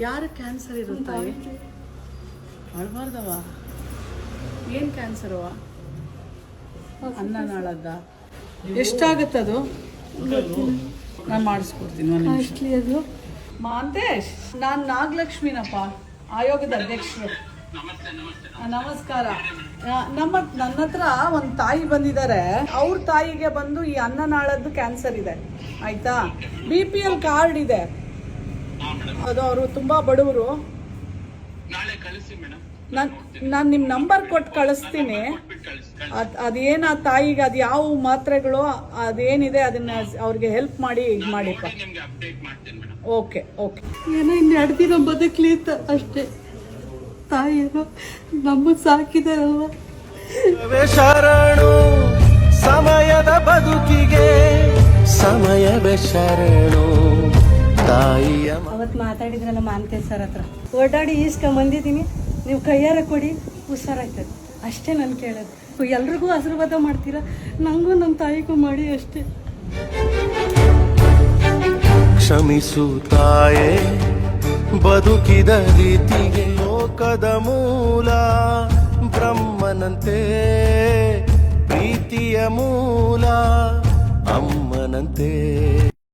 ಯಾರು ಕ್ಯಾನ್ಸರ್ ಇರುತ್ತೆ? ಅಳ್ಬಾರ್ದವ. ಏನು ಕ್ಯಾನ್ಸರವ? ಅನ್ನನಾಳದ. ಎಷ್ಟಾಗತ್ತದು? ನಾನು ಮಾಡಿಸ್ಕೊಡ್ತೀನಿ ಒಂದು ನಿಮಿಷ. ಅದು ಮಾಂತೇಶ್, ನಾನು ನಾಗಲಕ್ಷ್ಮಿನಪ್ಪ, ಆಯೋಗದ ಅಧ್ಯಕ್ಷರು. ನಮಸ್ಕಾರ. ನನ್ನ ಹತ್ರ ಒಂದು ತಾಯಿ ಬಂದಿದ್ದಾರೆ. ಅವ್ರ ತಾಯಿಗೆ ಬಂದು ಈ ಅನ್ನನಾಳದ್ದು ಕ್ಯಾನ್ಸರ್ ಇದೆ, ಆಯ್ತಾ? BPL ಕಾರ್ಡ್ ಇದೆ. ಅದು ಅವರು ತುಂಬಾ ಬಡವರು. ನಾನು ನಿಮ್ಮ ನಂಬರ್ ಕೊಟ್ಟು ಕಳಿಸ್ತೀನಿ. ಅದೇನು ಆ ತಾಯಿಗೆ ಅದು ಯಾವ ಮಾತ್ರೆಗಳು ಅದೇನಿದೆ ಅದನ್ನ ಅವ್ರಿಗೆ ಹೆಲ್ಪ್ ಮಾಡಿ ಇದು ಮಾಡಿಪ್ಪ. Okay okay. ಏನೋ ಇನ್ನೆರಡು ದಿನ ಬದುಕಲಿ ಅಂತ ಅಷ್ಟೇ. ತಾಯಿಯರು ನಮ್ಮ ಸಾಕಿದಾರಲ್ವ. ಶರಣು ಸಮಯದ ಬದುಕಿಗೆ ಸಮಯವೇ ಶರಣು ತಾಯಿಯ. ಅವತ್ತು ಮಾತಾಡಿದ್ರಲ್ಲ ಮಾಂತೇಶ್ ಸರ್ ಹತ್ರ, ಓಡಾಡಿ ಈಸ್ಕೊಂಬಂದಿದ್ದೀನಿ, ನೀವು ಕೈಯಾರ ಕೊಡಿ ಹುಷಾರಾಯ್ತದೆ ಅಷ್ಟೇ ನಾನು ಕೇಳೋದು. ಎಲ್ರಿಗೂ ಆಶೀರ್ವಾದ ಮಾಡ್ತೀರಾ, ನನಗೂ ನನ್ನ ತಾಯಿಗೂ ಮಾಡಿ ಅಷ್ಟೇ. ಕ್ಷಮಿಸು ತಾಯೇ ಬದುಕಿದ ರೀತಿಗೆ. ಲೋಕದ ಮೂಲ ಬ್ರಹ್ಮನಂತೆ, ಪ್ರೀತಿಯ ಮೂಲ ಅಮ್ಮನಂತೆ.